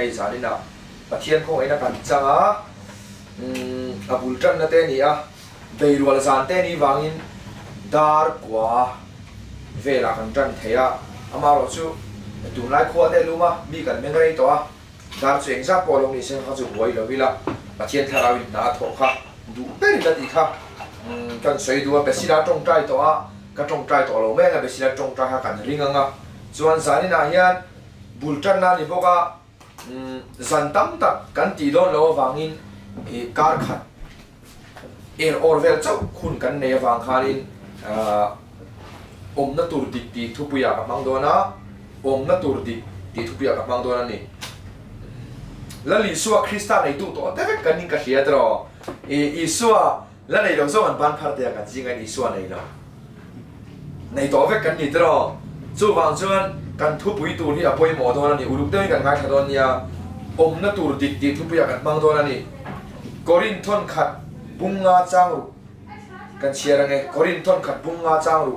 hay giả đi nào và thiên không ấy là cần chăng á bul trăng là tên gì á đầy đủ là dàn tên đi vàng in dar quá về là cần trăng thấy á ama rồi chú tụi lại khoa tên luôn mà bị cần mấy cái đó dar chuyện ra bỏ lông đi xem họ dùng quay là vì là và thiên thà là đã thổ khác đủ tên là gì khác cần xây đua bê xí ra trong trái đó cái trong trái đó lâu mấy cái bê xí ra trong trái ha cần riêng ngang chuan giả đi nào hiền bul trăng là gì bao cả dàn tắm tắc cần tỷ đô lâu vàng in car khát orvel cháu khun cần nề vàng kharin na tur ti thu puya ka mang do na na tur ti thu puya ka mang do na ni la li suwa Krista nei tu to te vek kan ning ka hria tro suwa la nei lo zo an ban phar te ka jinga ni suwa nei lo nei to vek kan ni tro chu wang chuan kan thu pui tu ni apoi mo do na ni uluk te kan ngai thadon nia na tur ti thu puya ka mang do na ni korin thon khat bunga changru kan chiara nge korin thon khat bunga changru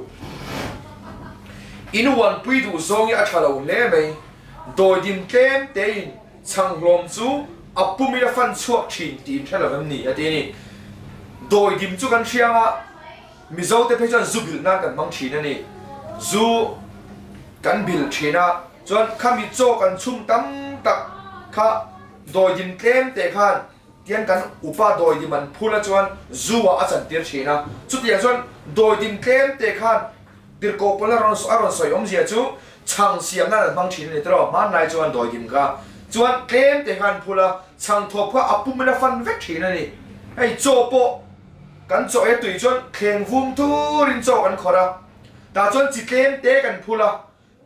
inu wan pui du zongi a thalo le mai doi dim kem te in chang lom chu apumi la fan chuak thin tim thala vem ni ati ni doi dim chu kan thianga mi zo te phejan zubil na kan mang thin ani zu kan bil thina chuan khami cho kan chum tam tak kha doi dim kem te khan tian kan upa doi dim an phula chuan zuwa a chan tir thina chu tiang chuan doi dim kem te khan dir ko pola aron soi zia chu chang siam na mang thin ni tro man nai chuan doi dim ka chuan kem te khan phula chang thop kha apum na fan vek thin ani ei cho po kan cho e tui chuan khleng vum thu rin cho kan khora ta chuan chi kem te kan phula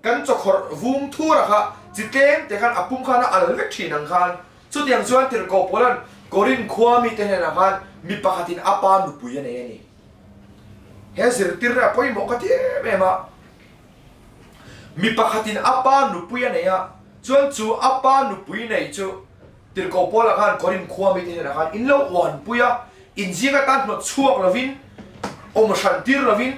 kan cho khor vum thu ra kha chi kem te khan apum khan al vek thin ang khan chu tiang chuan dir ko polan korin khwa mi te na khan mi pakhatin apa nu puya ne ani he zir tir apoi mo ka ti me ma mi pakhatin apa nu puya ne ya chuan chu apa nu pui nei chu tir ko pola khan korin khwa mi te na khan in lo wan puya in jinga tan no chuak lovin om shantir lovin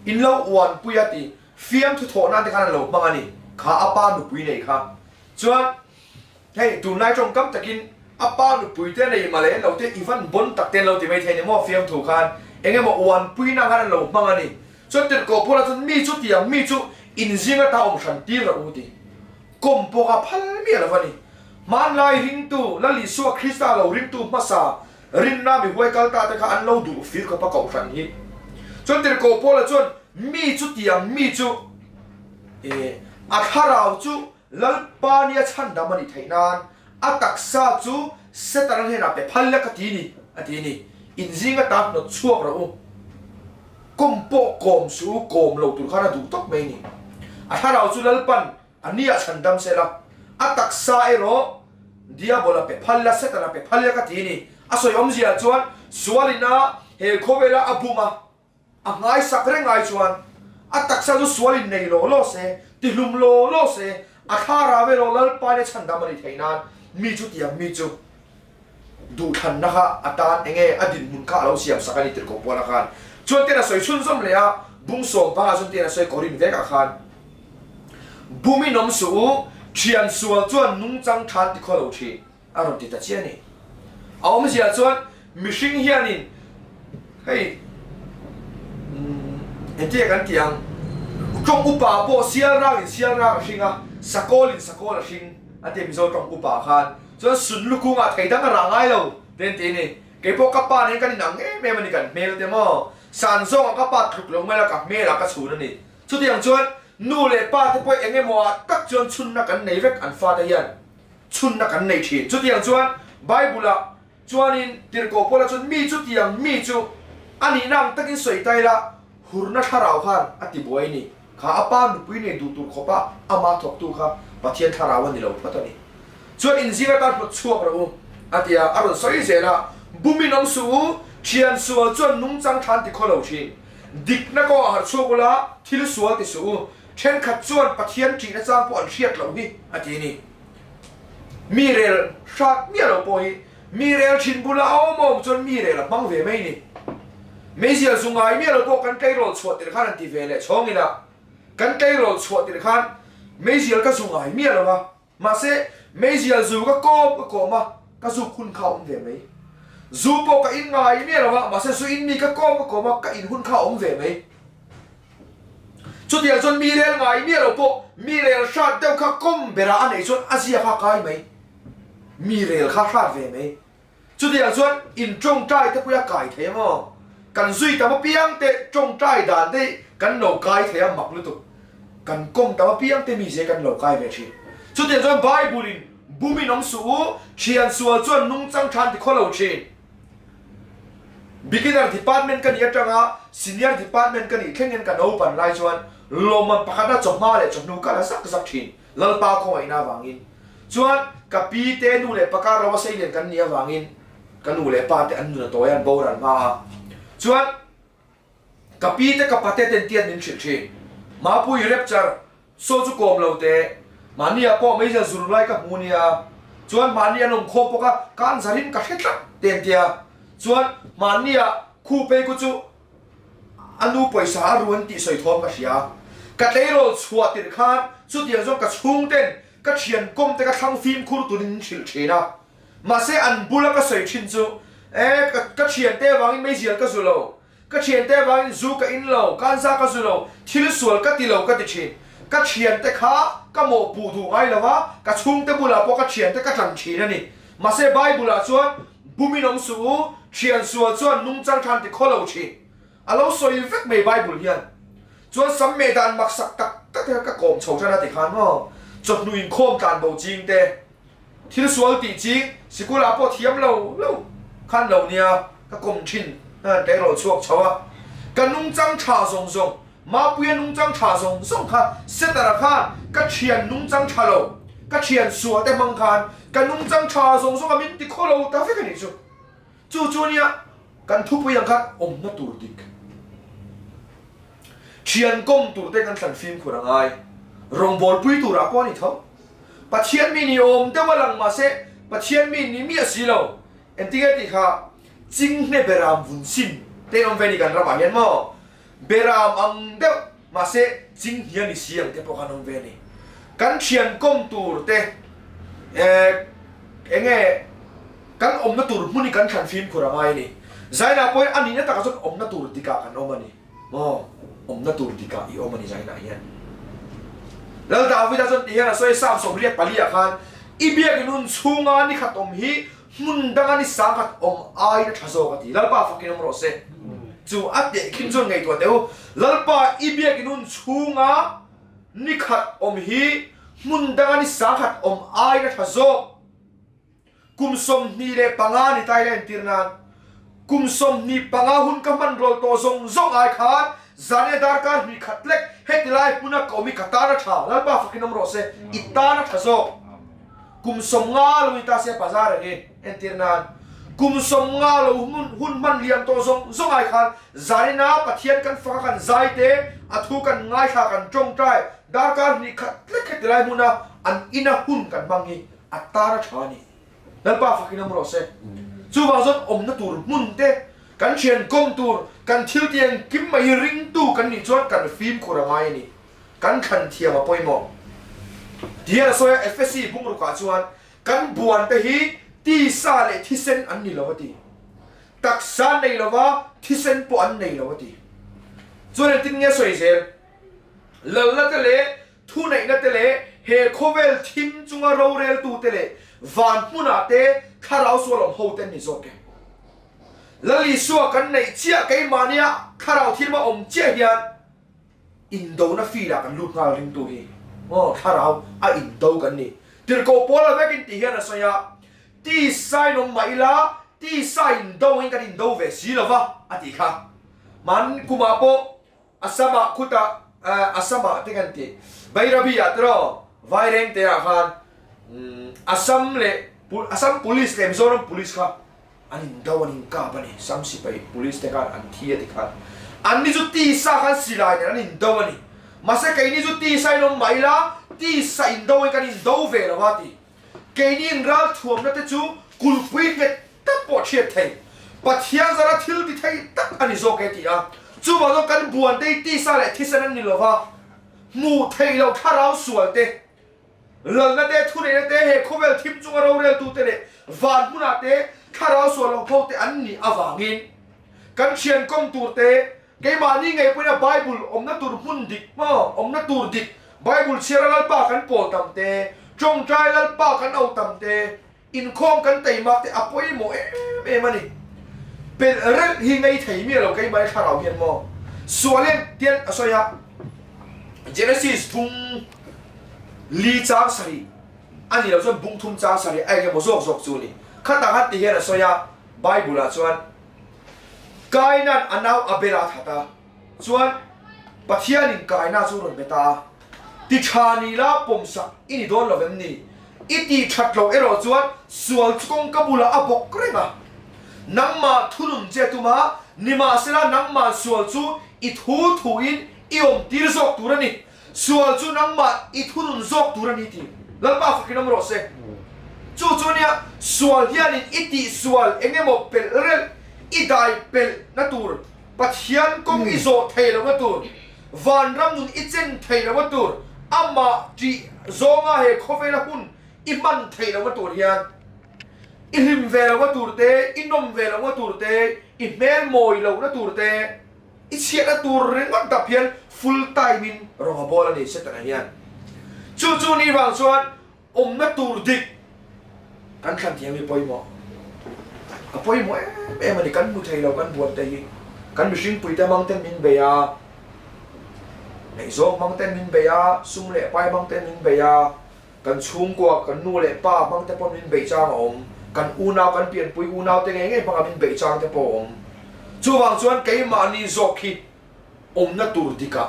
in lo wan puya ti fiam thu tho na te khan lo mangani kha apa nu pui nei kha chuan hey tu nai trong kam takin apa nu pui te nei male lo te even bon tak ten lo ti mai the mo fiam thu khan enge mo wan pui na khan lo mangani chuan tir ko pola chun mi chu tiang mi chu in jinga ta om shantir ra uti kom po ka phal mi la vani man lai ring tu la li suwa Krista lo ring tu masa rin na mi huai kal ta te kha an lo du fil ka pa ka ran hi chuan tir ko pola chuan mi chu tiang mi chu a kharau chu lalpania chan damani thainan a taksa chu setarang hena pe phalla ka ti ni ati ni injinga ta no chuak ra u kompo kom su kom lo tur khana du tok mai ni a kharau chu lalpan ania chandam sela a taksa ero diabola pe phalla setara pe phalla ka ti ni asoi omzia chuan sualina he khobela abuma a ngai sakre ngai chuan a taksa chu sualin nei lo se ti hlum lo se a khara ve lo lal pa le chandam ri thainan mi chu tiang mi chu du than na kha atan enge adin mun kha lo siam sakani tir ko pola khan chuan te na soi chun som le a bung som pa chun te na soi korin ve ka khan bumi nom su thian sual chuan nung chang than ti kholo thi aron ti ta chiani awm zia chuan mihring hianin hei ente kan tiang trong upa po sial ra hringa sakolin sakola hring ate mizo trong upa khan chuan sun lukunga theidang ra ngai lo ten ti ni ke po ka pa ne kan nang me mani kan mel te mo san zong ka pa thuk lo mela ka mela ka chhun ani chu tiang chuan nu le pa te poi enge mo tak chuan chun na kan nei vek an fa ta yan chun na kan nei thi chu tiang chuan bible chuanin tir ko pola chun mi chu tiang mi chu ani nang takin soi tai la hurna tharau khan ati boi ni kha apa nu pui ne du tur khopa ama thok tu kha pathian tharawan ni lo phatani chuan in zinga ta chuak ra u atia aron soi zela bumi nom su thian sual chuan nung chang than ti kholo thi dik na ko har chukula thil sual ti su then khat chuan pathian thi na chang po an hriat lo hi ati ni mirel shat mi lo po hi mirel thin bula om chuan mirel mang ve mai ni meizia zungai mi lo po kan kai rol chhuat tir khan ti vele chongina kan kai rol chhuat tir khan meizia ka zungai mi lo wa mà sẽ mấy giờ dù các cô mà các dù hun khao ông về mấy dù bộ cái in ngoài mía là mà sẽ dù in mi các cô mà cái in hun khao ông về mấy chút tiền chọn mi lên ngoài mía là bộ mi lên sát đeo các công về ra anh ấy chọn Asia khác cái mấy mi lên khác sát về mấy chút tiền chọn in trong trai thế bây giờ cải thế mà cần duy ta mà biếng thế trong trai đàn thế cần nấu cải thế mặc luôn tụ cần công ta mà biếng thế mi sẽ cần nấu cải về chứ chút tiền chọn Bible in bùi mi nông số chiên xua chọn nung trăng tràn thì khó lâu trên beginner department kan ia tanga senior department kan i thlengin kan open lai chuan loman pakhata choma le chonu kala sak sak thin lalpa ko ina wangin chuan ka pi te nu le paka rawa sei len kan nia wangin kan nu le pa te an nu toyan boran ma chuan ka pi te ka pate ten tian nin chil thi ma pu i rapture so chu kom lo te mania po mai ja zur lai ka munia chuan mania nom kho poka kan zarin ka hetla ten tia chuan mania khu pe ku chu anu paisa ruan ti soi thom ka sia ka leiro chhuat tir khan chu tiang jong ka chung ten ka thian kom te ka thang phim khur tunin thil thina ma se an bula ka soi thin chu ka thian te wang mai zial ka zulo ka thian te wang zu ka in lo kan za ka zulo thil sual ka ti lo ka ti thin ka thian te kha ka mo pu thu ngai lawa ka chung te bula po ka thian te ka thang thina ni ma se bible a chuan bumi nong su thian sual chuan nung chang than ti kholo thi alo soi vek me bible hian chuan sam me dan mak sak tak tak ka kom chho chana ti khan ho chot nuin khom tan bo jing te thil sual ti chi sikula po thiam lo khan lo nia ka kom thin te lo chuak chawa ka nung chang tha zong zong ma puya nung chang tha zong zong kha setara khan ka thian nung chang tha lo ka thian sual te mang khan ka nung chang tha zong zong amin ti kholo ta fe ka ni chu nia kan thu puyang khat om na tur dik thian kom tur te kan than phim khurangai rong bol pui tura ko ni tho pathian mi ni om te walang ma se pathian mi ni mi asilo entige ti kha jing ne beram vun sim te om ve ni kan ra ba hian mo beram ang de ma se jing hian ni siang te po kan om ve ni kan thian kom tur te enge kan om na tur muni kan than phim khurangai ni zaina poi ani na ta ka om na tur tika kan omani mo om na tur tika I omani zaina hian lal da vi da zon ti hian soi sam som riat palia khan ibiak nun chunga ni khat om hi mun danga ni sang khat om ai na thazo ka ti lal pa fakin ro se chu ate khin zon ngai to teu lal pa ibiak nun chunga ni khat om hi mun danga ni sang khat om ai na thazo kum som ni le panga ni Thailand tirnan kum som ni panga hun ka man rol to zong ai khan zane dar ka ni khatlek hetilai puna komi katara tha lal pa fakinam ro se itana thazo kum som nga lo ita se bazar he entirnan kum som nga lo hun man liam to zong ai khan zarina pathian kan fa kan zaite athu kan ngai kha kan tong trai dar ka ni khatlek hetilai muna an ina hun kan mangi atara thani lal pa fakinam ro se chu ba zot om na tur mun te kan thian kom tur kan thil tiang kim mai ring tu kan ni chot kan film khurangai ni kan khan thiam a poimo dia soya FSC bung ru ka chuan kan buan te hi ti sa le thisen an ni lawati tak sa nei lawa thisen po an nei lawati chuan tin nge soi zel lal la te le thu nei na te le he khovel thim chunga ro rel tu te le van puna te kharau solom ho ten ni zoke lali suwa kan nei chia kai mania kharau thilma om che hian indo na fira kan lut ngal ring tu hi kharau a indo kan ni tir ko pola vekin ti hian asaya ti sai no maila ti sai indo hin kan indo ve silova ati kha man kuma po asama khuta asama te kan ti bairabi atro vaireng te a khan Assam police le Mizoram police kha anin dawanin ka bani samsi pai police te kan an thia ti khan an ni ju ti sa khan silai ne anin dawani mase kai ni ju ti sai no maila ti sa in daw kan in daw ve la wati kai ni in ral thuam na te chu kulpui ke ta po che thai pathia zara thil ti thai tak ani zo ke ti a chu ba lo kan buan te ti sa le thisan ni lo wa mu thai lo tharau sual te lần na te thu này na te he khovel thim chung aro rel tu te le van huna te khara so lo pho te an ni awangin kan thian kom tur te ke ma ni ngai puna bible om na tur hun dik mo om na tur dik bible cheral pa kan pol tam te trong trai lal pa kan au tam te in khom kan tei mak te apoi mo em ani pen rel hi ngai thei mi lo ke mai kharau hian mo sualen tian asoya Genesis thung li chang sari ani lo chuan bung thum chang sari ai ke mo zok zok chu ni khata hat ti hian asoya bible a chuan kainan anau abela thata chuan pathian in kaina chu ron beta ti thani la pomsa ini don lo vem ni iti thatlo ero chuan sual chkong kabula abok renga nangma thunun je tuma nima sela nangma sual chu i thu thu in iom tir zok turani sual chu nangma i thunun zok turani ti lalpa fakinam ro se chu chunia sual hianin iti sual engemo pel rel idai pel natur pathian kong izo theilo natur van ram nun ichen theilo natur amma ti zonga he khofela hun iman theilo natur hian ilim vela natur te inom vela natur te imel moi lo natur te ichia natur rengot da pian full time in ronga bola ni setana hian chu chu ni wang chuan natur dik kan khan thiam mi poimo apoi mo em ani kan mu thei lo kan buat te hi kan mi sing pui te mang ten min be ya nei zo mang ten min be ya sum le pai mang ten min be ya kan chung kwa kan nu le pa mang te pon min be chang om kan u nau kan pian pui u nau te nge nge pang min be chang te pom chu wang chuan ke ma ni zo khi na tur dika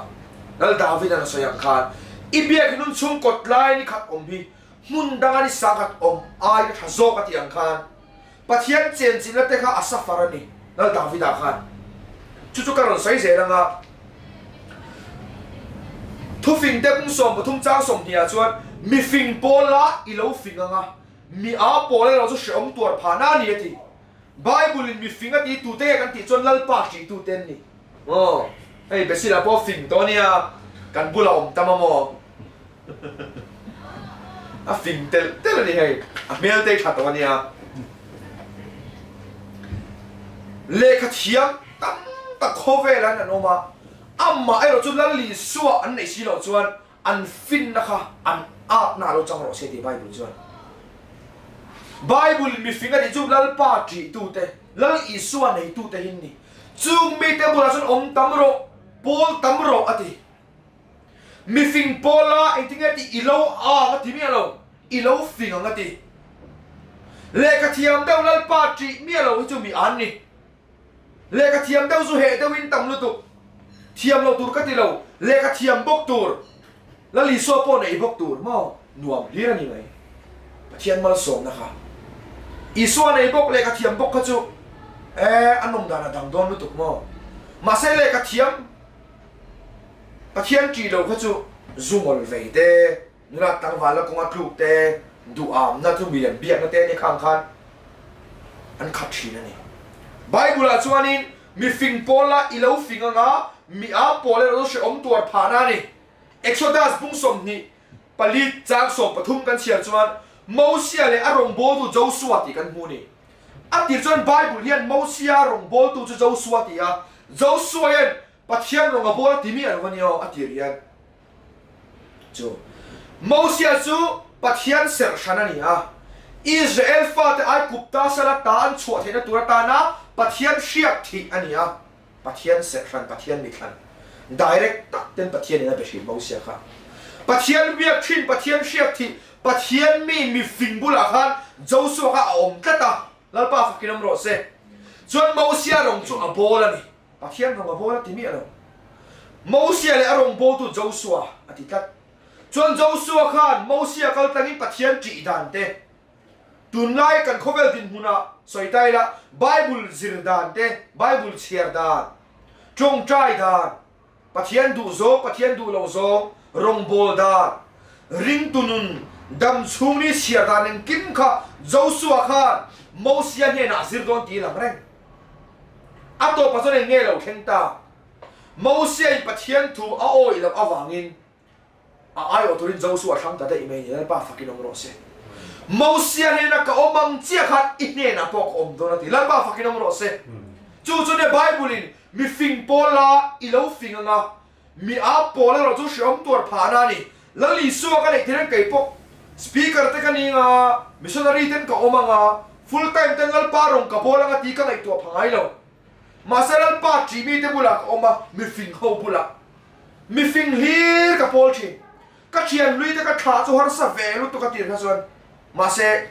nal david an so yang khan ibia kinun chung kot lai ni khat om hi mun dangani sakat om ai tha zo ka ti ang khan pathian chen chin la te kha asafarani nal david a khan chu karon sai je langa thu fing te kung som pathum chang som nia chuan mi fing pola i lo finganga mi a pole lo chu shom tuar phana ni ati bible in mi finga ti tu te kan ti chon lal pa chi tu ten ni ei besila po fing to nia kan bula om tamamo a fing tel ni hei a mel te kha to nia le kha thiam tam ta khove lan an oma amma ai ro chu lan li suwa an nei si lo chuan an fin na kha an a na lo chang ro se ti bible chuan bible mi finga di chu lal pa chi tu te lal i suwa nei tu te hin ni chung mi te bula chuan om tamro pol tamro ati mi fing pola I think ati ilo a ati mi alo ilo fing ang ati le ka thiam deu lal pa chi mi alo chu mi an ni le ka thiam deu zu he deu in tam lu tu thiam lo tur ka ti lo le ka thiam bok tur la li so po nei bok tur mo nuam hira ni mai pathian mal som na kha I so nei bok le ka thiam bok ka chu anom dana dang don lu tu mo ma se le ka thiam pathian chi lo ka chu zumol ve te nula tang wala ko nga kluk te du am na tu bian biak na te ni khang khan an khat thi na ni bible a chuanin mi fing pola I lo finga nga mi a pole ro she om tuar phana ni exodus bung som ni pali chang som pathum kan chial chuan Moses le arong bo tu Joshua ti kan mu ni atir chuan bible hian Moses rong bo tu chu Joshua ti a Joshua yen pathian rong a bola ti mi an wanio atir hian chu Moses chu pathian ser shana ni a Israel fa te ai kupta sala tan chua thena turata na pathian shiak thi ania pathian section pathian mikhan direct tak ten pathian ina beshi Moses kha pathian biak thin pathian shiak thi pathian mi fingbula khan Joshua kha om tata lalpa fakinam ro se chuan Moses rong chu abola ni pathian rong abola ti mi alo Moses le arong bo tu Joshua ati tat chuan Joshua khan Moses kal tangi pathian chi dan te tunlai kan khovel din huna soitai la bible zirdan te bible chherdan chong trai dan pathian du zo pathian du lo zo rong bol dan ring tunun dam chungni chherdan eng kim kha Joshua khan Moses ne na zirdon ti lam reng ato pasone nge lo khengta Moses pathian thu a oi lam awangin ai ở turin dâu suat thang ta đây mấy nhớ ba phát cái nông rose mau xiên này là cả omang chia khát ít nè na bọc om đó là thì lần ba phát cái nông rose chú này Bible in mi phình pola ilo phình nga mi áp pola rồi chú sử dụng tuột phá na nè lần lì xua cái này thì nó cái bọc speaker te cái này nga missionary ten cả omang nga full time ten lần ba rong cả pola nga tí cái này tuột phá ngay lâu mà sẽ lần ba chỉ mi te bula cả omang mi phình hậu bula mi phình hir cả pol chi các chuyện lui te cái thà chú har sa về lúc tôi cái tiền cái xuân mà sẽ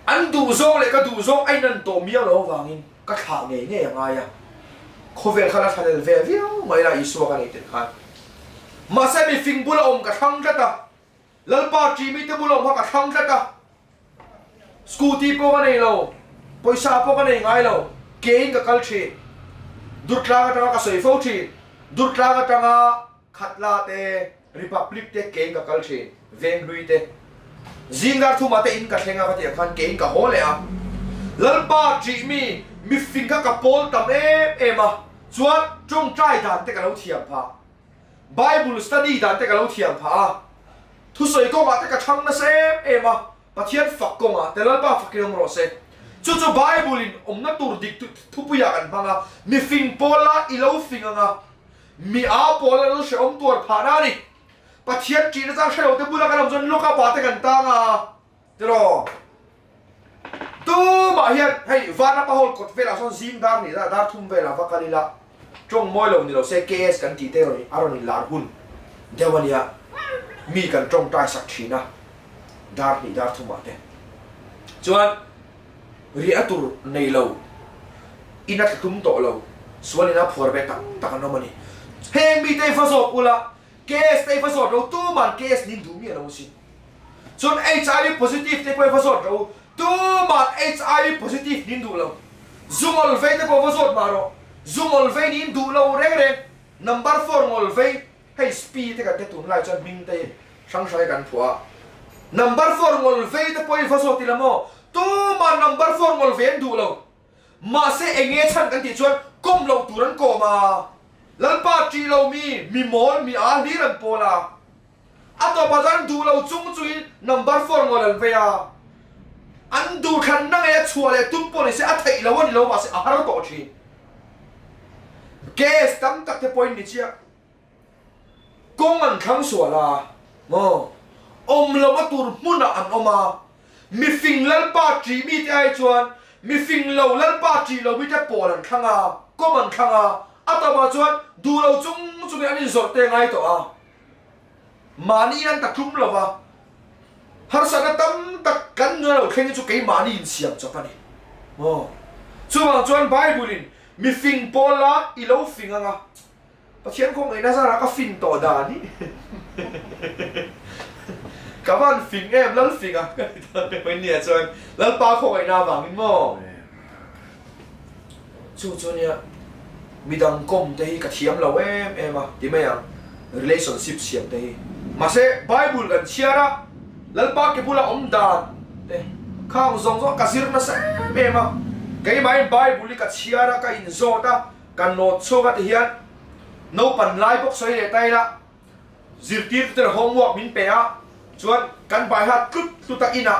anh đủ zong lại cái đủ zong anh nên tổ miêu lâu vàng in cái thà nghề nghe ngay à khó về khá là thà về viêu mấy là isu cái này tiền khai mà sẽ bị phình bula cái thằng ra ta lần ba chỉ mi te bula cái thằng ra ta scooty po cái này lâu paisa po cái này ngay lâu gain cái culture đút ra cái sợi phâu chi đút ra cái khát la te republic te gain cái culture ven lui te zingar thu ma te in ka thenga ka te khan gain ka hole a lalpa chi mi finga ka pol tam em a chuan trong trai dan te ka lo thiam pha bible study dan te ka lo thiam pha thu soi ko ma te ka thang na se em a pathian fak ko ma te lalpa fakirong ro se chu bible in omna tur dik thu puya kan banga mi fing pola ilo finga nga mi a pola lo se om tur pha na ni pathian chi na sa shelo te bula ka lam zon loka pa te kan ta nga tero tu ma hian hei vana pa hol kot vela son zim dar ni da dar thum vela va kalila trong moi lo ni lo se ks kan ti te ro ni aron ni lar hun dewania mi kan trong tai sak thina dar ni dar thum ma te chuan ri atur nei lo inat tum to lo sualina phor be tak no mani heng mi te fa so pula case te fa so ro tu man case nin du mi lo si chon hiv positive te fa so ro tu man hiv positive nin du lo zumol ve te fa so ma ro zumol ve nin du lo re number 4 ngol ve hey speed te ka te tun lai chan ming te sang sai kan phua number 4 ngol ve te poi fa so ti la mo tu man number 4 ngol ve du lo ma se enge chan kan ti chuan kom lo turan ko ma lalpa chi lo mi mol mi a ni ran pola ato bazan du lo chung chui number 4 ngol ve a an du khan na e chuale tum poli se a thei lo ni lo ma se a har to chi case tam tak te point ni chia kong an khang suala mo om lo ma tur muna an oma mi fing lalpa chi mi te ai chuan mi fing lo lalpa chi lo mi te polan khanga kom an khanga atama chuan du lo chung chung ani zor te ngai to a mani an tak thum lo wa har sana tam tak kan no lo khen chu ke mani in siam chapani mo chuang chuan bible in mi fing pola I lo finga nga pathian ko ngai na sa ka fin to da ni ka van fing em lal finga cái này chuan lal pa ko ngai na wang mo chu nia midang kom te hi ka thiam lo em a ti me yang relationship siam te hi ma se bible kan chiara lalpa ke pula om dan te khang zong zo ka sir na se em a cái mai bible ka chiara ka in zo ta kan not so ka te hian no pan lai bok soi le tai la zirtir te homework min pe a chuan kan bai hat kut tu ta ina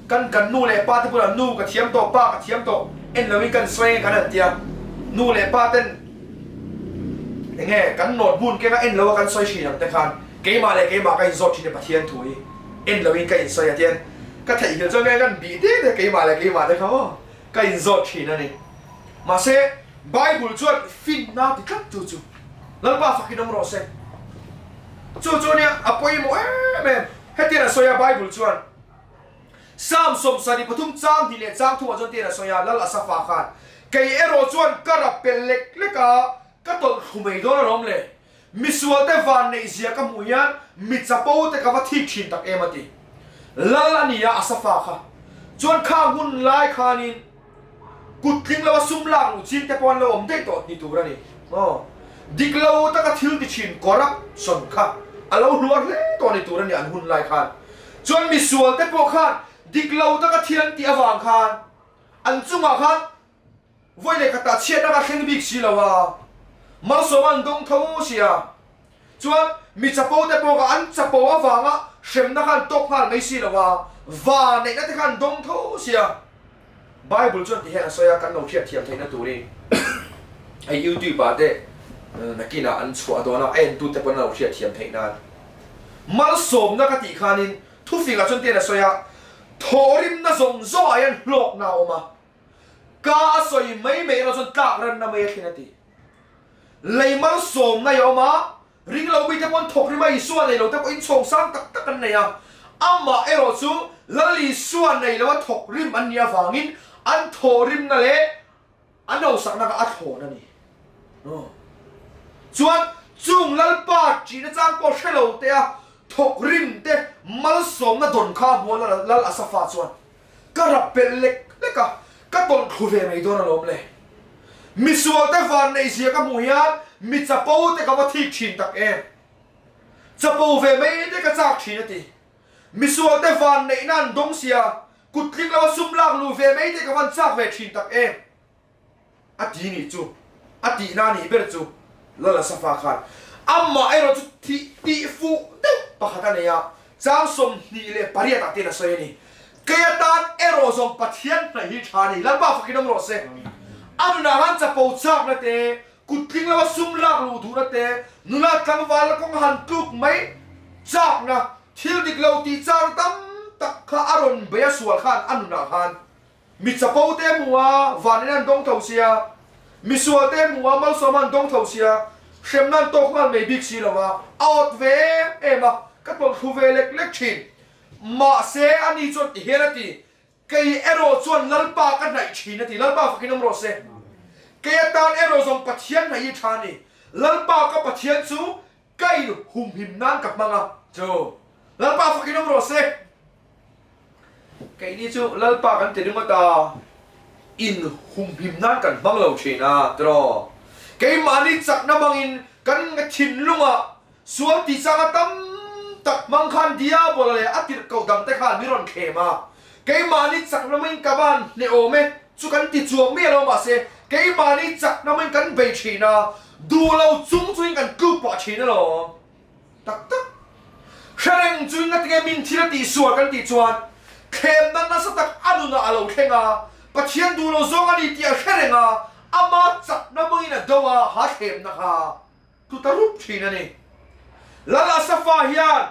kan nu le pa te pula nu ka thiam to pa ka thiam to en lo kan soi kan tia nu le pa ten nghe cắn nốt buồn cái en lâu cắn xoay chỉ làm tay khan cái mà lại cái mà cái giọt chỉ để bắt thiên thổi en lâu cái xoay tiền cái thầy hiểu cho nghe cắn bị thế cái mà lại cái mà đấy không cái giọt chỉ này mà sẽ Bible chuột fin na thì cắt chú chú lần ba phải nông rose chú nha apoi mo em hết tiền là xoay Bible chuột Sam som sari pathum chang thì lệ chang thu ở trên tiền là xoay lal asafa khan cái ero chuột karap pelek leka các tổ khumei đó là lắm lệ, misual te van này zia các mũi nhá, mitsapo te các vật thịt chín tắc em ati, lala nia asafa kha, chuan khang hun lai khanin, cút kinh lawa sum lang chín te pon lawom te tot ni tu ra ni, dik law ta các thil ti chín corrupt son kha, alo luar le to ni tu ra ni an hun lai khan, chuan misual te po khan, dik law ta các thian ti awang khan, an chunga khan, voi le kata chiat na ka khen big si lawa. Mal so man dong thau sia chuan mi chapo te po ka an chapo awanga sem na khan tok hal mai si lawa wa nei na te khan dong tho sia Bible chon ti hena soya kan no thia thiam thaina turi ai YouTube ba te nakina an chua do na en tu te pon no thia thiam thaina mal som na ka ti khanin thu finga chon te na soya thorim na zong zo ayan lok na oma ka soi mai mai na chon tak ran na mai thina ti leimal som na yoma ring lo bi te pon thok ri mai suan nei lo te in chong sang tak tak kan nei a amma ero chu lali suan nei lo thok rim an nia wangin an thorim na le an no sak na ka a tho na ni chuan chung lalpa chi na chang po shelo te a thok rim te mal som na don kha bo lal asafa chuan ka rapel lek leka ka ton khuve mai don alom le misual te van nei sia ka muhian mi chapo te ka wa thik thin tak em chapo ve mai te ka chak thin ati misual te van nei nan dong sia kutling lawa sumlak lu ve mai te ka wan chak ve thin tak em ati ni chu ati na ni ber chu lala safa khan amma ero chu ti fu te pakhata ne ya chang som ni le paria ta te na soye ni kaya tan ero zong pathian na hi thani lalpa fakinam ro se anu na han chapo chak na te kutling lawa sumlak lu thu na te nula tlangwal kong han tuk mai chak na thil dik lo ti chang tam tak kha aron beya sual khan anu na khan mi chapo te muwa vanin dong thau sia mi sual te muwa mal soman dong thau sia sem nan tok man me big si lawa out ve ema ka tol thu ve lek lek thin ma se ani chot herati kai ero chon lalpa ka nai thina ti lalpa fakinom ro se kai tan ero zong pathian nai thani lalpa ka pathian chu kai hum him nan ka manga jo lalpa fakinom ro se kai ni chu lalpa kan te ringa ta in hum him nan kan bang lo thina tro cái mà đi chặt nó bằng in cái thìn luôn à xuống thì sang tâm tập mang khăn dia bỏ lại ắt tiệt cầu đầm tay khăn mi ron khe mà cái mà đi chặt nó mình cả ban nè ôm ấy chú cái tiệt chuông mi lo mà se cái mà đi chặt nó mình cái bể chỉ na đu lâu chúng chúng cái cứu bỏ chỉ nó lo tắc tắc sáng chúng cái mình chỉ là tiệt suar cái tiệt chuan khem nó sẽ tắc anu na alo khen à bắt thiên đu lâu zong anh đi tiệt khen à ama chặt na mui na dowa ha them na kha tu ta rup thina ni lala safa hian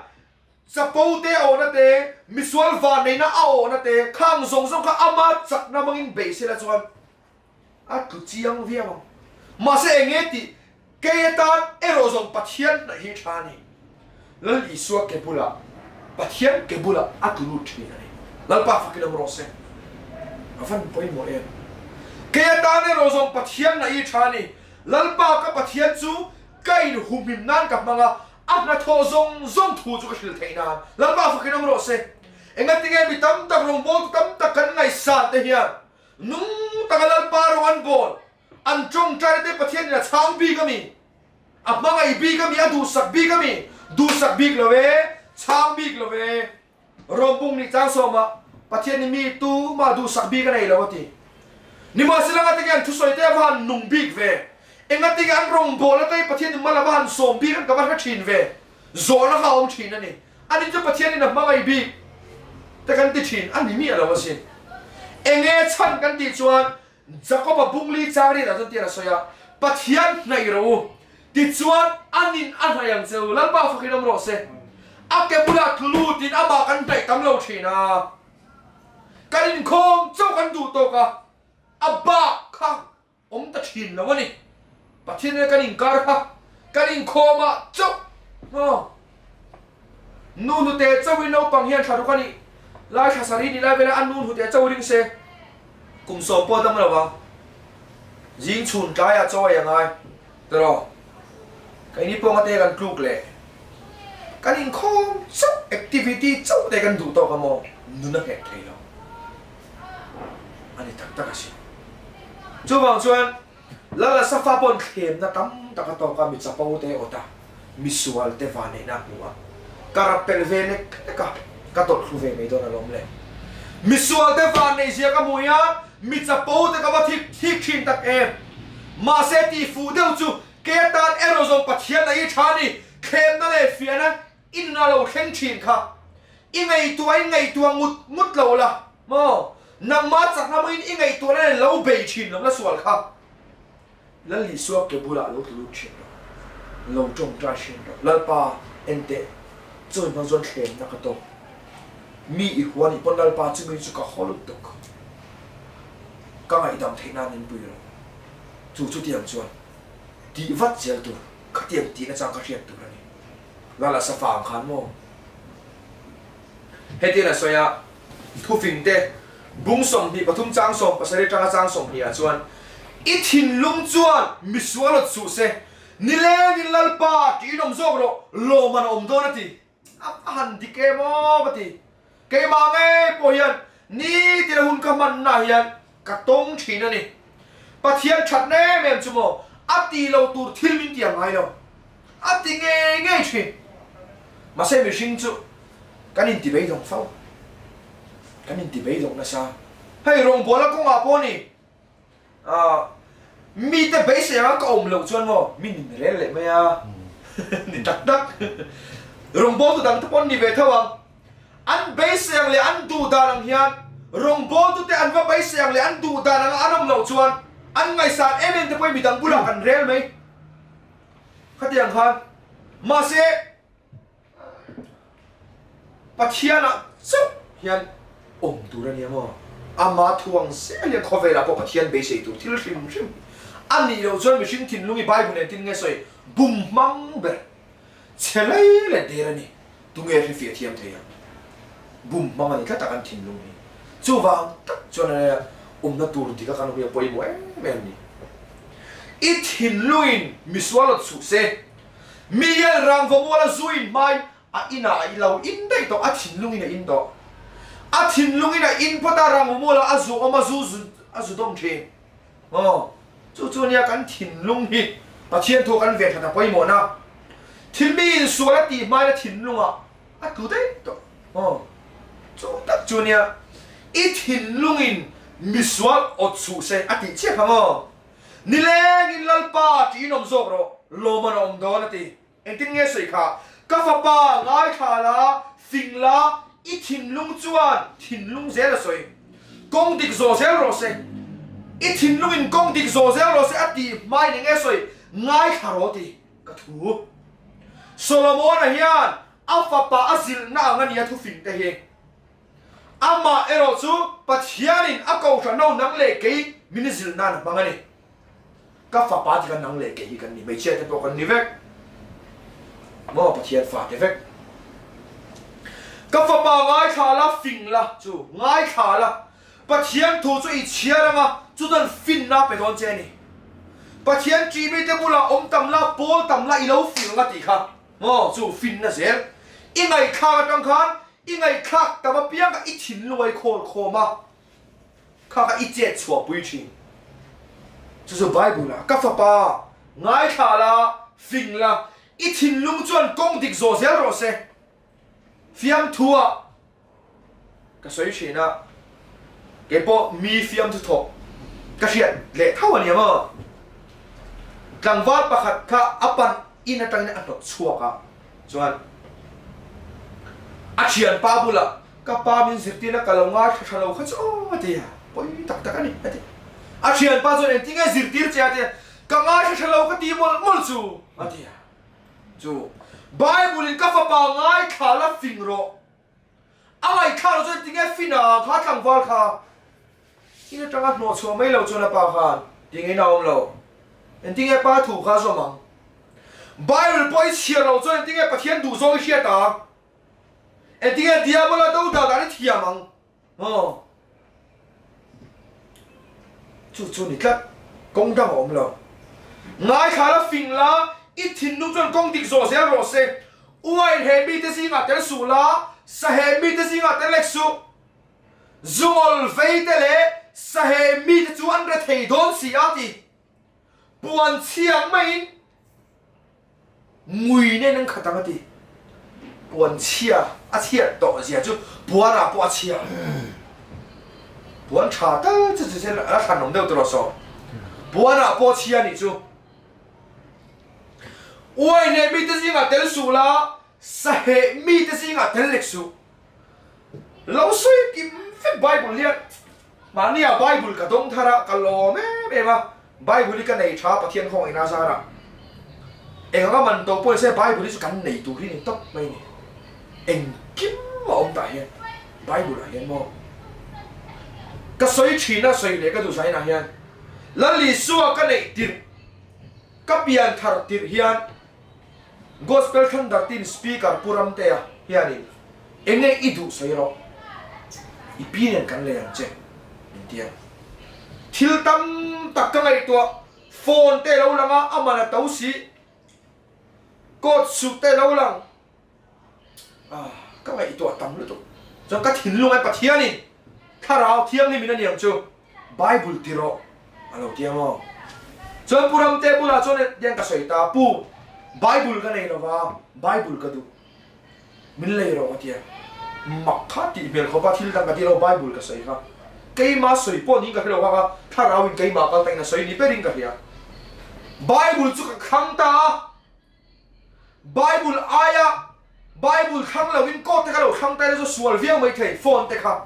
chapo te ona te misual van nei na ao na te khang zong zong kha ama chặt na mangin be se la chuan a tu chiang viam ma se enge ti ke tan ero zong pathian na hi thani lal isua ke bula pathian ke bula a tu lut thina ni lal pa fakinam rose afan poi mo em kaya tane rozong pathian na i thani lalpa ka pathian chu kai humim nan ka manga apna tho zong zong thu chu ka hil theina lalpa fakinam ro se enga tinge mi tam tak rong bol tam tak kan ngai sa te hian nung tak lalpa ro an bol an chong trai te pathian na chang bi ka mi apma ngai bi ka mi adu sak bi ka mi du sak bi lo ve chang bi lo ve rompung ni chang so ma pathian ni mi tu ma du sak bi ka nei lo ti ni ma sila nga tigan thu soi te van nung big ve enga tigan rong bola te pathian ni mala van som bi kan ka ba thin ve zo na ka om thin ani ani chu pathian ni na ma ngai bi te kan ti thin ani mi ala wasin enge chan kan ti chuan jacob bungli chari da ton ti ra soya pathian nai ro ti chuan anin an hayang cheu lan ba fakhinom ro se ake bula thulu tin aba kan dai tam lo thina karin khom chau kan du to ka abba kha om ta thin lo ni pathian ne kan inkar kha kan in khoma chau no nu te chawin no pang hian thadu kani lai thasari ni lai vela an nu te chawring se kum so po dam lo wa jing chun kai a chaw ya ngai tro kai ni pong ate kan kluk le kan in khom chau activity chau te kan du to ka mo nu na ke thei lo ani tak tak asi chu bang chuan lala safa pon khem na tam taka to ka mi chapo te ota misual te vane na nuwa karapel vene ka tot khu ve me do na lom le misual te vane sia ka muya mi chapo te ka ba thik thin tak em ma se ti fu deu chu ke tan erozong pathian na i thani khem na le phía na in na lo khen chin kha in ngày tua mút lâu là mò nằm mát chắc năm in ngày tua này lâu bể chin lắm là sual kha là lý suak cái bula lâu tụt chin lâu trông tra chin là pa ente rồi mà dọn khem na cái to mi ihwan ipon dal pa chu mi chu ka holut tok ka ngai dam theina nin pui ro chu tiang chuan ti vat chel tu khatiam ti na chang ka riat tu ani la sa fang khan mo hetina soya thu phing te bung som ni pathum chang som pasare chang som hi a chuan I thin lung chuan miswalot su se nile ni lalpa ti nom zok ro lo man om do na ti han di ke mo bati ke ma nge po hian ni ti hun ka man na hian ka tong thin ani pathian that ne mem chumo ati lo tur thil min tiang ai lo ati nge thi ma se mi sing chu kanin ti bei dong fau kanin ti bei dong na sa hai rong bola ko nga po ni mi te bei se nga ka om lo chuan mo mi ni le le me a ni tak rong bo tu dang ta pon ni ve thawang an bei se le an du da lang hian rong bo tu te an va bei se le an du da lang anom lo chuan an ngai san em te poi mi dang bula kan rel mai khatiang khan ma se pathiana chu hian om tu ra ni mo ama thuang se le khovela po pathian be se tu thil hrim ani lo chuan mihring thin lungi bible ne tin nge soi bum mang ber chelai le de ra ni tu nge ri fi thiam thei bum mang ani ka ta kan thin lungi chu wang tak chuan na tur ti ka kan hu poi mo em ni I thin luin miswalot su se miel rang vo mola zuin mai a ina I lo in dei to a thin lungin a in do a thin lungin a in pota rang mola azu oma azu dom the chu nia kan thin lung hi pathian tho kan ve thata poi mo na thin mi suala ti mai la thin lunga a tu dei to chu tak chu nia I thin lungin miswal ot su se a ti che phamo ni leng in lalpa ti nom zok ro lo man om do na ti en tin nge sei kha ka fa pa ngai kha la sing la I thin lung chuan thin lung zel soi kong dik zo zel ro se I thin lung in kong dik zo zel ro se ati mai ne nge soi ngai kha ro ti ka thu Solomon a hian a fa pa azil na ngani a thu fin te he ama ero chu pathianin a ko tha no nang le ke minizil na na mangani ka fa pa ti kan nang le ke hi kan ni mai che te to kan ni vek mo pathian fa te vek ka fa pa ngai kha la fing la chu ngai kha la pathian thu chu I chia ra ma chu don fin na pe don che ni pathian chi mi te bula om tam la pol tam la I lo fing nga ti kha mo chu fin na zel I ngai kha tang khan I ngai khak ta ma piang ka I thin luai kho ma kha ka I che chua pui chi chu bible la ka fa pa ngai kha la fing la I thin lung chuan kong dik zo zel ro se fiam thua ka soi china ke po mi fiam thu tho ka hian le thau ani ma tlangwal pakhat kha apan in atang na ato chua ka chuan a chian pa bula ka pa min zirtina kalonga thalo kha chu ati poi tak ani ati a chian pa chuan tinga zirtir che ati ka nga thalo ka ti mol chu ati chu bible in ka fa pa ngai kha la fing ro ai kha lo chuan tinga fina kha tlangwal kha ina tanga no chu mai lo chuan a pa khan tinga na om lo en tinga pa thu kha so mang bible poi chia lo chuan tinga pathian du zo hia ta en tinga diabola do da ni thia mang chu ni tlat kong dang om lo ngai kha la fing la I thin nu chuan kong dik zo zel ro se uai he mi te singa tel su la sa he mi te singa tel lek su zungol vei te le sa he mi te chu an re thei don si ati puan chiang mai ngui ne nang khatang ati puan chia a chia to sia chu puan a pu chia puan cha ta se la khan nom de tro so puan a pu chia ni chu ôi này mi tới gì ngã tel su là sa hệ mi tới gì ngã tel lek su lâu suy kim phép Bible liền mà nia Bible cả đông thara cả lò mẹ mà Bible cái này trả bát thiên không ai na ra ra em có mình tôi bôi xe Bible đi cái này tụi này tóc mày này em kiếm mà ông đại hiện Bible là hiện mà cái suy chỉ là suy để cái tụi sai là hiện lần lì xua cái này tiền các biên thar tiền hiện gospel thân đặt tin speaker puram te à hiện đi em này ít đủ suy rồi ít biên cái này làm chứ tiền thiếu tâm tất cả này tụi phone te lâu lắm á mà là tấu xí cột sụt te lâu lắm các ngày tụi tắm nữa tụi cho các thìn luôn anh bắt thiên đi thà rau thiên đi mình là niệm chưa Bible tiro alo tiêm không cho puram te pula cho nên đen cả sợi ta pu Bible cái này nó vào Bible cái đó mình lấy rồi tiêm mặc khát thì mình không bắt thiên đang cái điều Bible cái sợi ha cái mà sợi po ní cái điều ha thà rau cái mà cái tay nó sợi ní bé đinh cái gì Bible chú cái khang ta Bible aya Bible khang là win code cái đầu khang tay nó sual viang mấy thầy phone te khang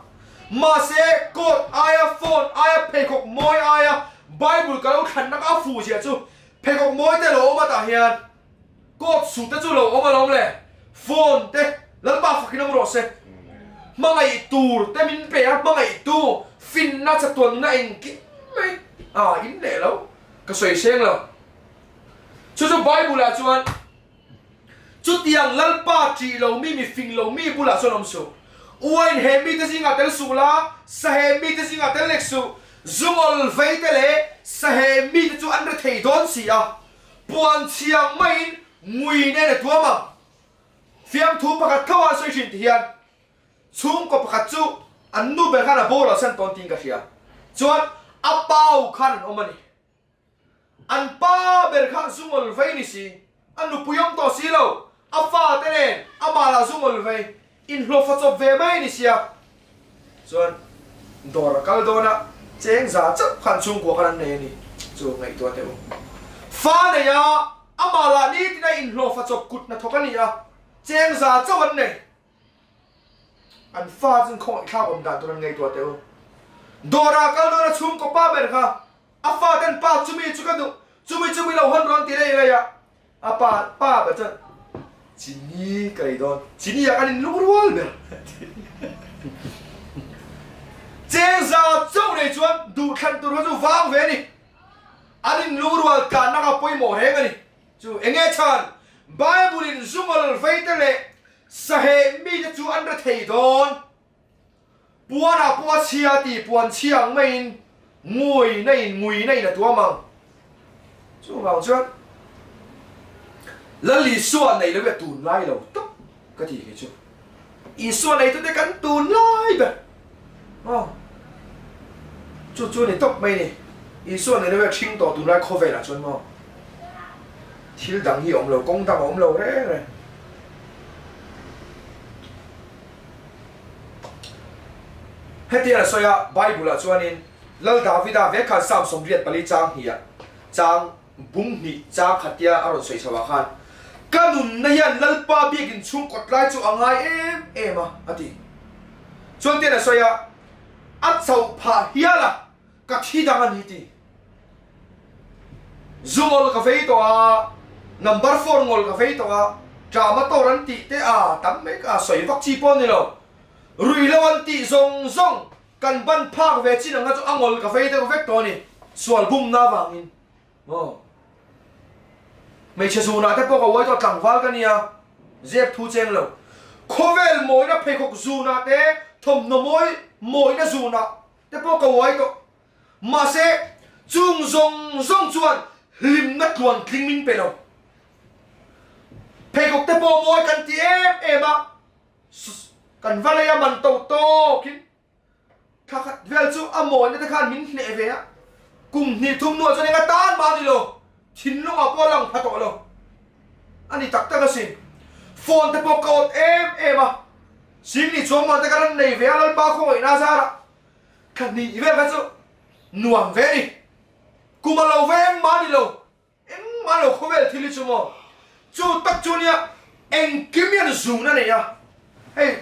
mà sẽ code aya phone aya pay cọc môi aya Bible cái đầu khăn nó áp phù gì chú pay cọc môi te lo mà ta hiền code sụt te chú lo mà lòng lệ phone te lần ba phải nó rồi sẽ mà ngày tour te min pe mà ngày tu fin na sẽ tuần na anh kí mấy in lệ lâu cái sợi sen lâu chú Bible là chú anh chút tiếng lal pa chỉ lâu mi phình lâu mi bula số năm số uain he mi tới gì ngã tel su la sa he mi tới gì ngã tel lek su zungol vây tel le sa he mi tới chú anh đã thấy đón gì à buồn chiang mai ngui này là tua mà phiam thu bạc thâu anh soi chuyện thiền chung có bạc chú anh nu bạc là bố là sen tôn tin cái gì à chú anh apao khăn ông mày anh pa bạc khăn zungol vây ni si anh nu puyom to si lâu afa thế này ama là zungol vây in lo phát cho về mấy ni si à chú anh đồ là cái đồ na chén giá chất khăn chung của khăn này ni chú ngày tua thế pha này à ama là ni thế này in lo phát cho cút na thóc này à chén giá cho vấn này anh pha chân không khao ông đã tôi ngày tua thế đồ là cái đồ na chung của ba bên ha afa tên pa chú mi lâu hơn rồi thì đây này à apa pa betul Cini cái đó Cini ya kan lu rual ber Cheng za châu này chuan du khan tu chu vang ve ni anin lu rual kan na ka poi mo he ngani chu enge chan Bible in zumol veite le sahe mi chu an ra thei don puana puwa chia ti puan chiang main ngui nei là tua mang chu vào chuan lần lì xuân này nó bị tùn lai đầu tóc cái gì cái chứ ý xuân này tôi thấy cắn tùn lai bật chú này tóc mày này ý xuân này nó bị chinh tỏ tùn lai khó về là chuẩn mà thiếu đẳng hi ông lầu công đẳng ông lầu đấy này hết tiền là xoay à Bible là cho nên lần David đã viết khăn sam sông riết bali trang hi à trang bung hi trang khát tia ở xoay sao khan kanun na yan lalpa bikin chung kotlai chu angai em à ati chuan te na soya at sau pha hiala ka thi dang ani ti zungol ka fei to a number 4 ngol ka fei to a drama to ran ti te a tam me ka soi vak chi pon ni lo rui lawan ti zong kan ban phak ve chin anga chu angol ka fei te vek to ni sual bum na wangin mấy chiếc dù nào thế bao cái to chẳng vào cái nia dẹp thu chen lâu khovel mồi nó phải khóc dù nào thế thầm nó mồi nó dù nào thế bao cái to mà sẽ chung zong chuan lim ngắt luồn kinh minh pe đâu phải khóc thế bao mồi cần ti em à cần vào đây mình to kín khắc vel chu à mồi nó thế khan minh nệ về á cùng nhị thung nuôi cho nên cái tan bao nhiêu lâu chín lúc mà lang phát rồi anh đi tắc cái gì phone thì bao cột em à xin đi xuống mà cái này về lên bao không phải na ra cái này về cái chỗ nuông về đi cùng mà lâu về em má đi lâu không về thì đi xuống mà chú tắc chú nha anh kiếm nhận dù nó này à hey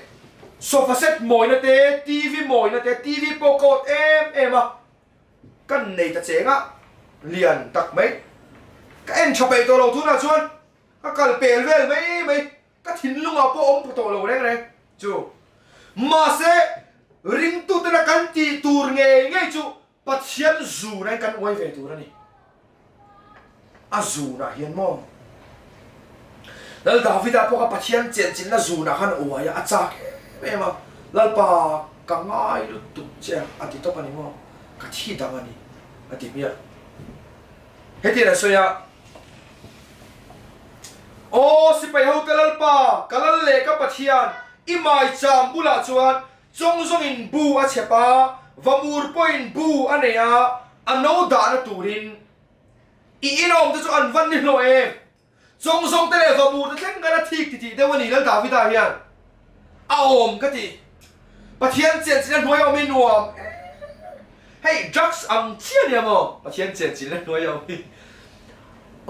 sofa set mồi nó té TV mồi nó té TV poco em à cái này ta chế ngã liền tắc mấy cái em chụp bày tôi đầu thu nào chuan cái cần bèn về mấy cái thìn lung à po ôm tôi đầu đấy này chú mà sẽ ring tu tên là căn ti tour nghe nghe chú bắt hiền dù này căn quay về tour này à dù na hiền mò lal David à po cái bắt hiền chuyện chính là dù na han uai à chắc em mà lal pa cái ngay lúc tụt chơi à thì top anh mò cái thi đam anh à thì mía hết tiền là sao ya ô si pai hậu cái lal pa cái lal lệ cái bắt hiền imai cham bula chuan zong in bu a chepa vamur point bu anea ano da na turin I inom te chu an van ni lo em zong te le vamur te theng gara thik ti de wani lal David a hian a om ka ti pathian chen chin hnuai om in nuam hey drugs am chian ya mo pathian chen chin hnuai om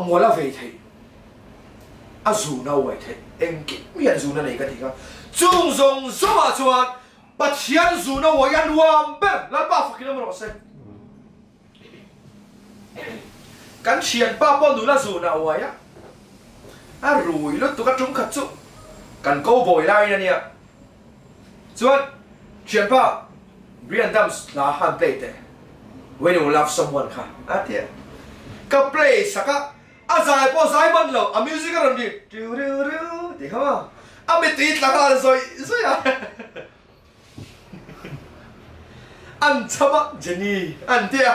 ngola ve thei a zu na wai thei em ki mian zu na nei ka ti ka chung zong zoma chuan pathian zu na wai an nuam ber lal ba fakina mo se kan chian pa po nu la zu na wai a rui lu tu ka tum khat chu kan ko boy lai na nia chuan chian pa Brian Dams la han play te when you love someone kha a tia ka play saka a zai po zai man lo a music ron di ru ru ru ti kha a me ti la ka rồi ya an chama Jenny an tia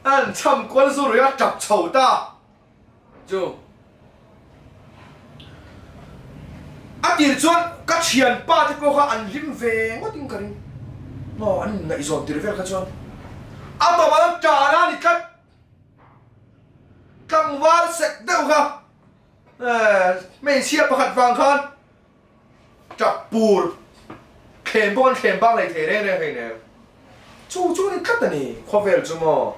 an cham quan su rồi chập chầu ta chú a tiền chuan các chiền pa thì cô ha an lim về ngó tiếng cái mà anh lại dọn tiền về cái chuan a tao mà trả ra thì cắt căng vál sạch đâu kha mấy chia bạc vàng khan chập bùr kèm băng này thế này chú này cắt này khó về chú mà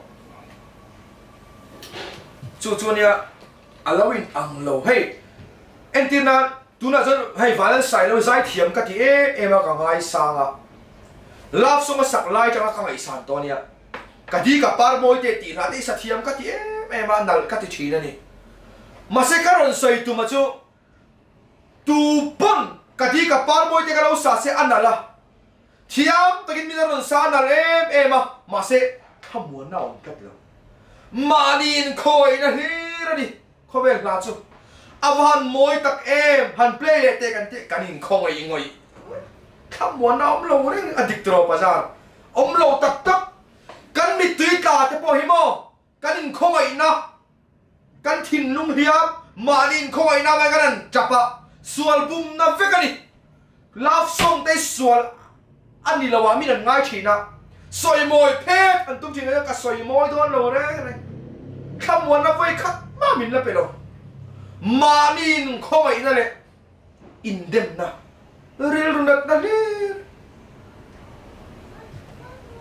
chú này allowing ang lâu hey anh tin là tu na dân hay vài sai lâu giải thiểm cái gì em mà càng ai sang à love song sắc lai cho càng ai sang to nia cái gì cả par môi tê tì ra đi sát thiểm cái gì em mà nal cái gì chi này mà sẽ cái rồi sai tu mà chú tu bun cái gì cả par môi tê cái lâu sát sẽ ăn là thiểm tất nhiên mình rồi sát nal em mà sẽ không muốn nào cái đâu mà nhìn khôi na hi đi khôi về là chú han môi tắc em han play để cái nhìn không ai ngồi không muốn nào ông lâu đấy addict rồi bây giờ ông lâu tắc cái mít tươi cả thế bỏ hi mò cái nhìn không ai na cái thìn lung hiệp mà nhìn không ai na mấy cái này chập à sual bum na về cái này love song đây sual anh đi lâu à mình ngay chỉ na soi môi phép anh tung chỉ là cái soi môi thôi lâu đấy này không muốn nó vây khát mà mình là phải đâu mà nhìn không ai na lệ in dem na real run dat na le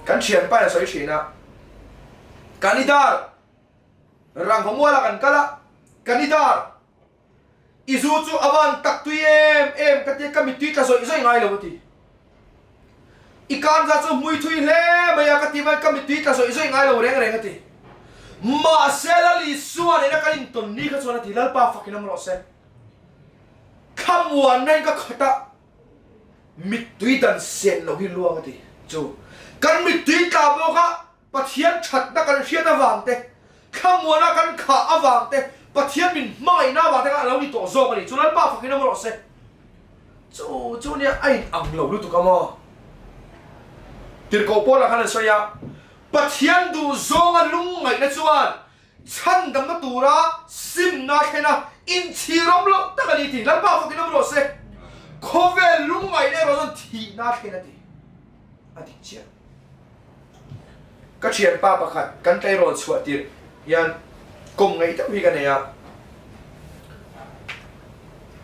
kan chian pa na soi china kanidar rang ho mo la kan kala kanidar izu chu awan tak tu em ka te ka mi tu ta soi ngai lo ti ikan za chu mui thui le maya ka ti ba ka mi tu ta soi ngai lo reng ti mà sẽ là lý do này là cái tuần ní cái số này thì là ba phát cái năm rồi sẽ không muốn nên cái khởi ta mít tùy đàn sen lâu hi luôn cái gì chú cái mít tùy cả bao cả bắt thiên chặt đã cái thiên đã vàng thế không muốn là cái khả vàng thế bắt thiên mình mai na vàng thế cái lâu đi tổ do cái gì chú là ba phát cái năm rồi sẽ chú này ai ăn lâu luôn tụi cái mà tiền cổ bỏ là cái này sao ya bắt hiền du zong a lung ngay na chuan chan dam na tura sim na khena in chirom lo ta ka ni ti lan ba fa kinam lo se khove lung ngay ne ro thi na khena ti ati chia ka chian pa pa khat kan tai ro chua ti yan kum ngai ta wi ka ne ya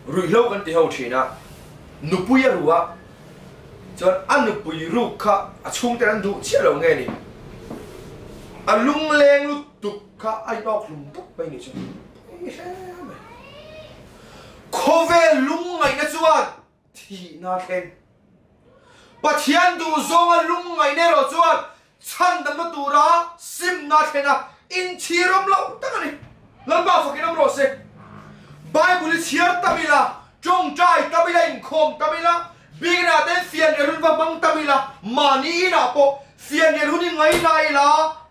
rui lo kan ti ho thina nu puya ruwa chuan an nu pui ru kha a chung te an du chia lo nge ni a lung leng lu tuk kha ai bọc lung tuk bay ni chu khove lung ngai na chuan thi na khen pathian du zonga lung ngai ne ro chuan chan dam na tura sim na khena in chirom lo takani lalba fakinam ro se bible chiar tamila trong trai tamila in khom tamila bigna den fian erun va bang tamila mani na po fian erun ngai nai la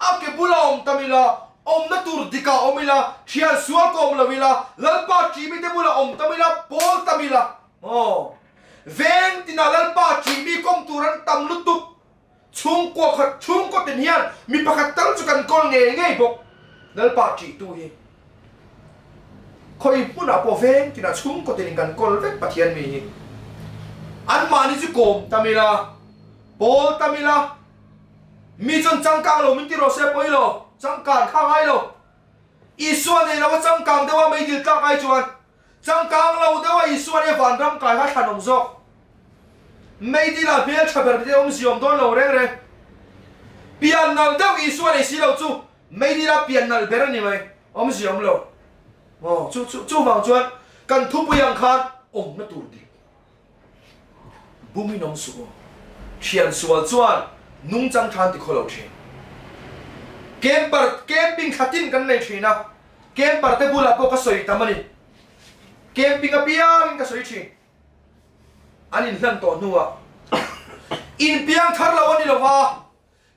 ake bulom tamila om na tur dika omila chial sual kom la vila lalpa chibi te bula om tamila pol tamila oh veng tina lalpa chibi kom turan tam lutup chung ko tin hian mi pakhat tal chu kan kol nge nge bok lalpa chi tu hi khoi puna po veng tina chung ko tin kan kol vek pathian mi hi an mani chu kom tamila pol tamila mi chon changkang lo min ti ro se poilo changkang kha ngai lo iswa ne lo changkang dewa mai dil ta kai chuan changkang lo dewa iswa ne van ram kai ha thanong zo mai di la bel chaber de om siom don lo reng re pian nal dew iswa ne si lo chu mai di la pian nal ber ni mai om siom lo oh chu wang chuan kan thu puyang khan om na tur di bumi nom su chian sual chuan nung chang than ti kholo thi camping khatin kan nei thina camper te bula po ka soi tamani camping a piang ka soi thi anin hlan to nuwa in piang thar law ni lawa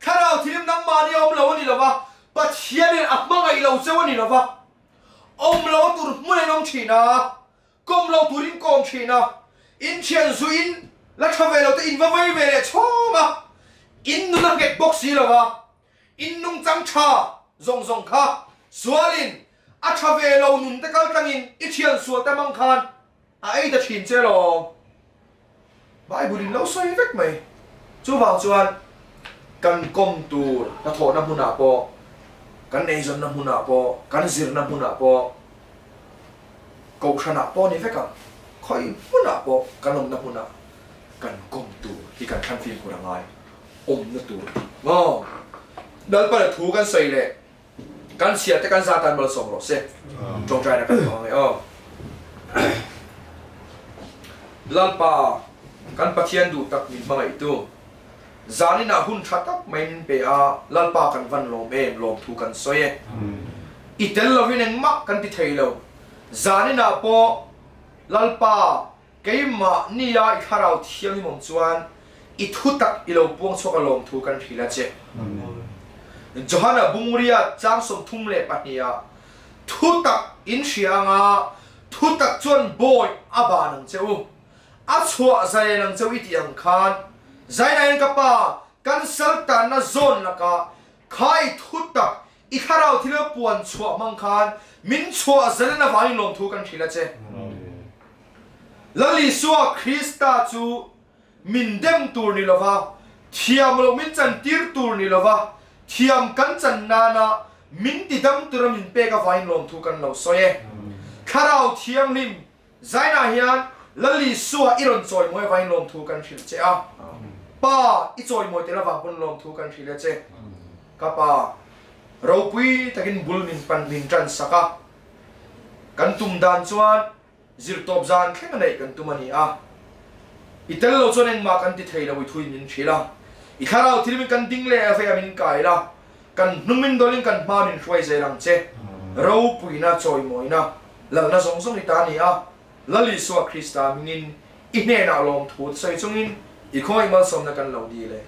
kharau thim nam mani om law ni lawa pathian in apmang ai lo chew ni lawa om law tur mun nom thina kom law turin kom thina in chian zu in la thave lo te in va vai ve le choma in nu na get box hi lawa in nung chang cha zong kha sualin a thave lo nun te kal tangin I thian sual ta mang khan a ei da thin che lo bible in lo soi vek mai chu wang chuan kan kom tu ta tho na huna po kan nei zon na huna po kan zir na huna po ko thana po ni veka khoi huna po kan om na huna kan kom tu hi kan than phim ko rangai om na tu ngo dal pa thu kan sei le kan sia te kan za tan mal som ro se trong trai na kan ngai lalpa kan pathian du tak min mangai tu zani na hun thatak main pe a lalpa kan van lom em lom thu kan soye itel lovin eng ma kan ti thailo zani na po lalpa keima niya I kharau thiang mong chuan I thu tak I lo puang choka lom thu kan thila che Johanna bungria chang som thum le pahnia thu tak in hrianga thu tak chuan boy aba nang cheu a chua zai nang cheu I tiang khan zai nang ka pa kan saltan na zon laka khai thu tak I kharau thila puan chua mang khan min chua zai na vai lom thu kan thila che lali suwa Krista chu min dem tur ni lova thiam lo min chan tir tur ni lova thiam kan chan nana min ti dam tur min pe ka vain lom thu kan lo soye kharau thiam lim zaina hian lali suwa iron choi moi vain lom thu kan thil che a pa I choi moi te la wang pon lom thu kan thil che ka pa ro pui takin bul min pan min tran saka kan tum dan chuan zir top zan khen nei kan tumani a itel lo chon eng ma kan ti thei lo thui min thila I kharau thil min kan ding le a fe min kai la kan numin dolin kan ma min hruai zai rang che ro puina choi moina lal na song song ni ta ni a lali suwa Krista minin I ne na lom thu sai chungin I khoi mal som na kan lo di le